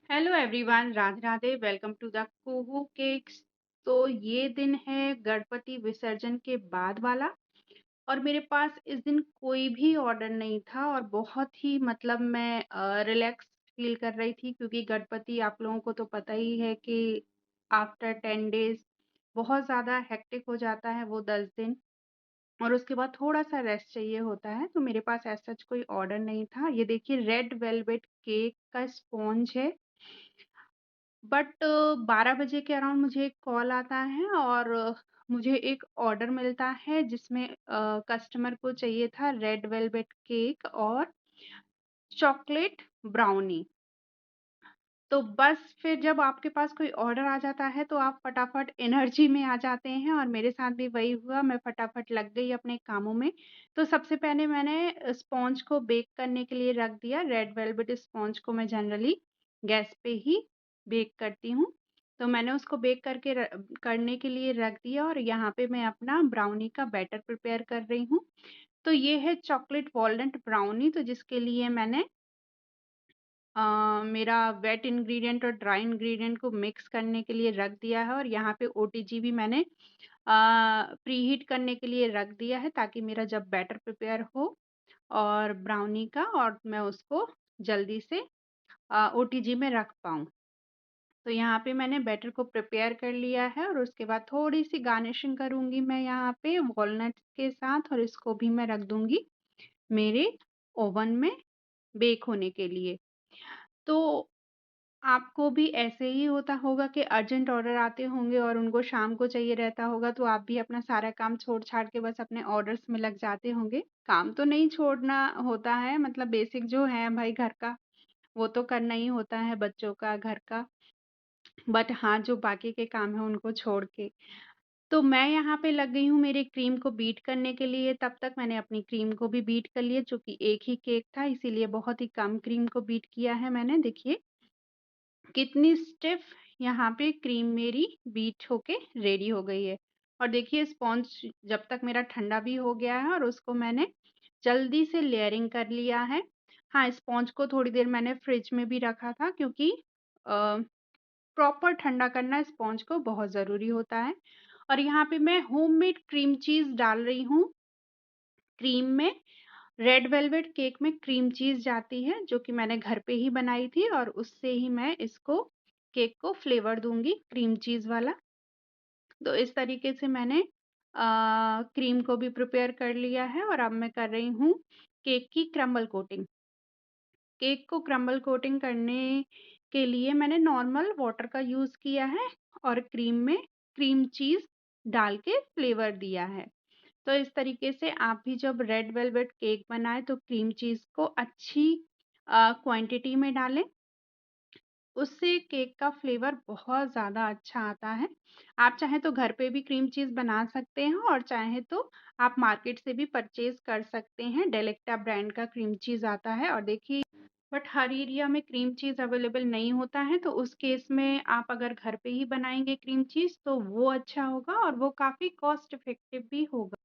Hello everyone, Radhe Radhe. Welcome to the Kuhu cakes. तो ये दिन है गणपति विसर्जन के बाद वाला, और मेरे पास इस दिन कोई भी ऑर्डर नहीं था और बहुत ही मतलब मैं रिलैक्स फील कर रही थी, क्योंकि गणपति आप लोगों को तो पता ही है कि आफ्टर 10 डेज बहुत ज़्यादा हेक्टिक हो जाता है वो 10 दिन, और उसके बाद थोड़ा सा रेस्ट चाहिए होता है। तो मेरे पास ऐसा कोई ऑर्डर नहीं था। ये देखिए, रेड वेलवेट केक का स्पॉन्ज है। बट 12 बजे के अराउंड मुझे एक कॉल आता है और मुझे एक ऑर्डर मिलता है जिसमें कस्टमर को चाहिए था रेड वेलवेट केक और चॉकलेट ब्राउनी। तो बस फिर जब आपके पास कोई ऑर्डर आ जाता है तो आप फटाफट एनर्जी में आ जाते हैं, और मेरे साथ भी वही हुआ। मैं फटाफट लग गई अपने कामों में। तो सबसे पहले मैंने स्पॉन्ज को बेक करने के लिए रख दिया। रेड वेलवेट स्पॉन्ज को मैं जनरली गैस पे ही बेक करती हूँ। तो मैंने उसको बेक करने के लिए रख दिया, और यहाँ पे मैं अपना ब्राउनी का बैटर प्रिपेयर कर रही हूँ। तो ये है चॉकलेट वॉलनट ब्राउनी, तो जिसके लिए मैंने मेरा वेट इंग्रेडिएंट और ड्राई इंग्रेडिएंट को मिक्स करने के लिए रख दिया है, और यहाँ पे ओटीजी भी मैंने प्रीहीट करने के लिए रख दिया है, ताकि मेरा जब बैटर प्रिपेयर हो और ब्राउनी का, और मैं उसको जल्दी से ओटीजी में रख पाऊँ। तो यहाँ पे मैंने बैटर को प्रिपेयर कर लिया है, और उसके बाद थोड़ी सी गार्निशिंग करूँगी मैं यहाँ पे वॉलनट्स के साथ, और इसको भी मैं रख दूँगी मेरे ओवन में बेक होने के लिए। तो आपको भी ऐसे ही होता होगा कि अर्जेंट ऑर्डर आते होंगे और उनको शाम को चाहिए रहता होगा, तो आप भी अपना सारा काम छोड़-छाड़ के बस अपने ऑर्डर्स में लग जाते होंगे। काम तो नहीं छोड़ना होता है, मतलब बेसिक जो है भाई घर का, वो तो करना ही होता है, बच्चों का, घर का। बट हाँ, जो बाकी के काम हैं उनको छोड़ के। तो मैं यहाँ पे लग गई हूँ मेरे क्रीम को बीट करने के लिए। तब तक मैंने अपनी क्रीम को भी बीट कर लिया, चूँकि एक ही केक था इसीलिए बहुत ही कम क्रीम को बीट किया है मैंने। देखिए कितनी स्टिफ यहाँ पे क्रीम मेरी बीट होके रेडी हो गई है। और देखिए स्पॉन्ज जब तक मेरा ठंडा भी हो गया है, और उसको मैंने जल्दी से लेयरिंग कर लिया है। हाँ, स्पॉन्ज को थोड़ी देर मैंने फ्रिज में भी रखा था, क्योंकि प्रॉपर ठंडा करना स्पॉन्ज को बहुत ज़रूरी होता है। और यहाँ पे मैं होममेड क्रीम चीज़ डाल रही हूँ क्रीम में। रेड वेलवेट केक में क्रीम चीज़ जाती है, जो कि मैंने घर पे ही बनाई थी, और उससे ही मैं इसको केक को फ्लेवर दूँगी क्रीम चीज़ वाला। तो इस तरीके से मैंने क्रीम को भी प्रिपेयर कर लिया है, और अब मैं कर रही हूँ केक की क्रम्बल कोटिंग। केक को क्रम्बल कोटिंग करने के लिए मैंने नॉर्मल वाटर का यूज़ किया है, और क्रीम में क्रीम चीज़ डाल के फ्लेवर दिया है। तो इस तरीके से आप भी जब रेड वेलवेट केक बनाएँ तो क्रीम चीज़ को अच्छी क्वांटिटी में डालें। उससे केक का फ्लेवर बहुत ज़्यादा अच्छा आता है। आप चाहें तो घर पे भी क्रीम चीज़ बना सकते हैं, और चाहें तो आप मार्केट से भी परचेज़ कर सकते हैं। डेलेक्टा ब्रांड का क्रीम चीज़ आता है, और देखिए बट हर एरिया में क्रीम चीज़ अवेलेबल नहीं होता है, तो उस केस में आप अगर घर पे ही बनाएँगे क्रीम चीज़ तो वो अच्छा होगा, और वो काफ़ी कॉस्ट इफ़ेक्टिव भी होगा।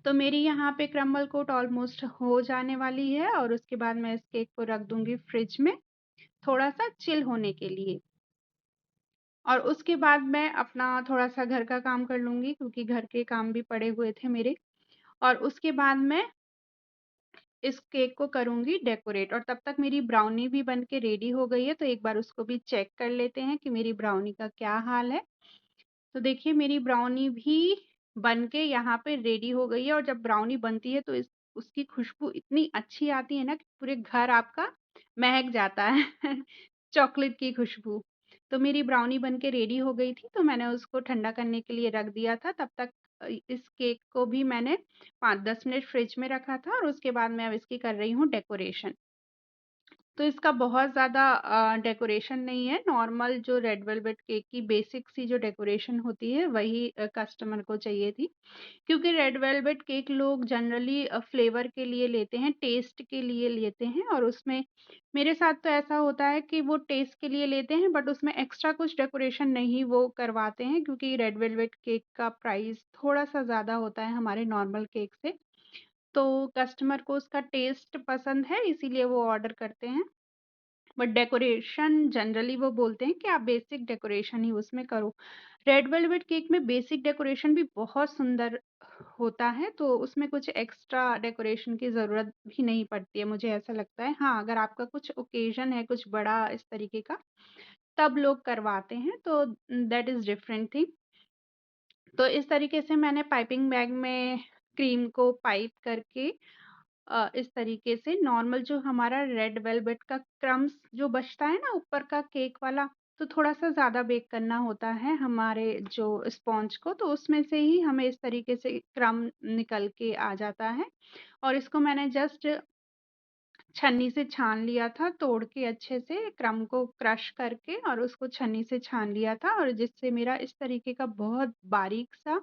तो मेरी यहाँ पे क्रम्बल कोट ऑलमोस्ट हो जाने वाली है, और उसके बाद मैं इस केक को रख दूँगी फ्रिज में थोड़ा-सा चिल होने के लिए। और उसके बाद मैं अपना थोड़ा-सा घर का काम कर लूँगी, क्योंकि घर के काम भी पड़े हुए थे मेरे। और उसके बाद मैं इस केक को करूँगी डेकोरेट, और तब तक मेरी ब्राउनी भी बन के रेडी हो गई है, तो एक बार उसको भी चेक कर लेते हैं कि मेरी ब्राउनी का क्या हाल है। तो देखिए मेरी ब्राउनी भी बन के यहाँ पे रेडी हो गई है, और जब ब्राउनी बनती है तो इस उसकी खुशबू इतनी अच्छी आती है ना कि पूरे घर आपका महक जाता है चॉकलेट की खुशबू। तो मेरी ब्राउनी बन के रेडी हो गई थी, तो मैंने उसको ठंडा करने के लिए रख दिया था। तब तक इस केक को भी मैंने 5-10 मिनट फ्रिज में रखा था, और उसके बाद मैं अब इसकी कर रही हूँ डेकोरेशन। तो इसका बहुत ज़्यादा डेकोरेशन नहीं है, नॉर्मल जो रेड वेलवेट केक की बेसिक सी जो डेकोरेशन होती है वही कस्टमर को चाहिए थी। क्योंकि रेड वेलवेट केक लोग जनरली फ्लेवर के लिए लेते हैं, टेस्ट के लिए लेते हैं, और उसमें मेरे साथ तो ऐसा होता है कि वो टेस्ट के लिए लेते हैं, बट उसमें एक्स्ट्रा कुछ डेकोरेशन नहीं वो करवाते हैं, क्योंकि रेड वेलवेट केक का प्राइस थोड़ा-सा ज़्यादा होता है हमारे नॉर्मल केक से। तो कस्टमर को उसका टेस्ट पसंद है इसीलिए वो ऑर्डर करते हैं। बट डेकोरेशन जनरली वो बोलते हैं कि आप बेसिक डेकोरेशन ही उसमें करो। रेड वेलवेट केक में बेसिक डेकोरेशन भी बहुत सुंदर होता है, तो उसमें कुछ एक्स्ट्रा डेकोरेशन की ज़रूरत भी नहीं पड़ती है, मुझे ऐसा लगता है। हाँ, अगर आपका कुछ ओकेज़न है, कुछ बड़ा इस तरीके का, तब लोग करवाते हैं, तो दैट इज़ डिफरेंट थिंग। तो इस तरीके से मैंने पाइपिंग बैग में क्रीम को पाइप करके इस तरीके से नॉर्मल जो हमारा रेड वेलवेट का क्रम्स जो बचता है ना ऊपर का केक वाला, तो थोड़ा-सा ज़्यादा बेक करना होता है हमारे जो स्पॉन्ज को, तो उसमें से ही हमें इस तरीके से क्रम्ब निकल के आ जाता है। और इसको मैंने जस्ट छन्नी से छान लिया था, तोड़ के अच्छे से क्रम्ब को क्रश करके और उसको छन्नी से छान लिया था, और जिससे मेरा इस तरीके का बहुत बारीक-सा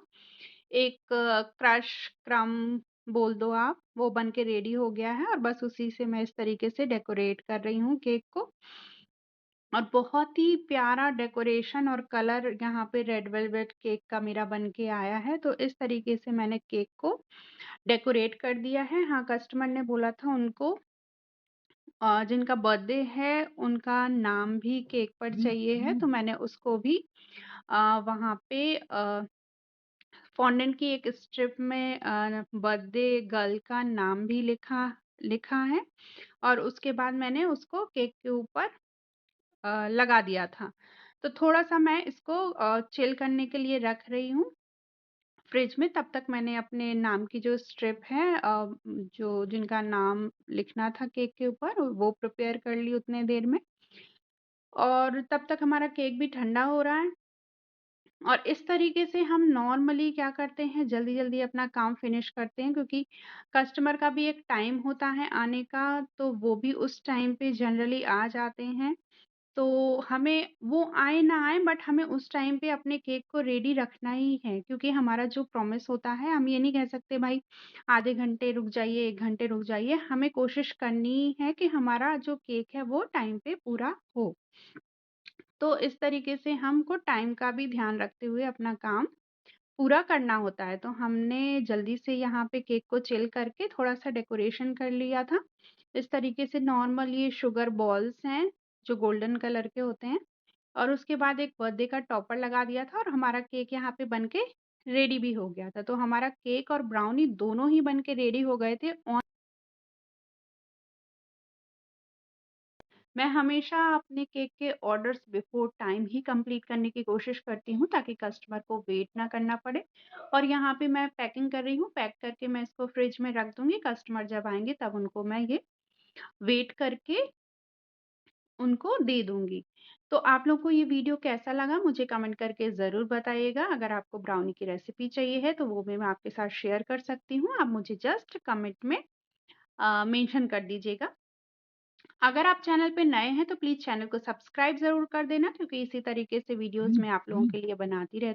एक क्रश क्रम्ब बोल दो आप, वो बन के रेडी हो गया है, और बस उसी से मैं इस तरीके से डेकोरेट कर रही हूँ केक को। और बहुत ही प्यारा डेकोरेशन और कलर यहाँ पे रेड वेलवेट केक का मेरा बन के आया है। तो इस तरीके से मैंने केक को डेकोरेट कर दिया है। हाँ, कस्टमर ने बोला था उनको जिनका बर्थडे है उनका नाम भी केक पर चाहिए है, तो मैंने उसको भी वहाँ पे फॉन्डेंट की एक स्ट्रिप में बर्थडे गर्ल का नाम भी लिखा लिखा है, और उसके बाद मैंने उसको केक के ऊपर लगा दिया था। तो थोड़ा-सा मैं इसको चिल करने के लिए रख रही हूँ फ्रिज में। तब तक मैंने अपने नाम की जो स्ट्रिप है जो जिनका नाम लिखना था केक के ऊपर, वो प्रिपेयर कर ली उतने देर में। और तब तक हमारा केक भी ठंडा हो रहा है। और इस तरीके से हम नॉर्मली क्या करते हैं, जल्दी-जल्दी अपना काम फिनिश करते हैं, क्योंकि कस्टमर का भी एक टाइम होता है आने का, तो वो भी उस टाइम पे जनरली आ जाते हैं। तो हमें वो आए ना आए, बट हमें उस टाइम पे अपने केक को रेडी रखना ही है, क्योंकि हमारा जो प्रॉमिस होता है, हम ये नहीं कह सकते भाई आधे घंटे रुक जाइए, 1 घंटे रुक जाइए। हमें कोशिश करनी है कि हमारा जो केक है वो टाइम पे पूरा हो। तो इस तरीके से हमको टाइम का भी ध्यान रखते हुए अपना काम पूरा करना होता है। तो हमने जल्दी से यहाँ पे केक को चिल करके थोड़ा-सा डेकोरेशन कर लिया था। इस तरीके से नॉर्मल ये शुगर बॉल्स हैं, जो गोल्डन कलर के होते हैं, और उसके बाद एक बर्थडे का टॉपर लगा दिया था, और हमारा केक यहाँ पे बन के रेडी भी हो गया था। तो हमारा केक और ब्राउनी दोनों ही बन के रेडी हो गए थे। मैं हमेशा अपने केक के ऑर्डर्स बिफोर टाइम ही कंप्लीट करने की कोशिश करती हूँ, ताकि कस्टमर को वेट ना करना पड़े। और यहाँ पे मैं पैकिंग कर रही हूँ, पैक करके मैं इसको फ्रिज में रख दूँगी। कस्टमर जब आएँगे तब उनको मैं ये वेट करके उनको दे दूँगी। तो आप लोग को ये वीडियो कैसा लगा मुझे कमेंट करके ज़रूर बताइएगा। अगर आपको ब्राउनी की रेसिपी चाहिए है तो वो भी मैं आपके साथ शेयर कर सकती हूँ। आप मुझे जस्ट कमेंट में मेंशन कर दीजिएगा। अगर आप चैनल पे नए हैं तो प्लीज़ चैनल को सब्सक्राइब ज़रूर कर देना, क्योंकि इसी तरीके से वीडियोज़ मैं आप लोगों के लिए बनाती रहती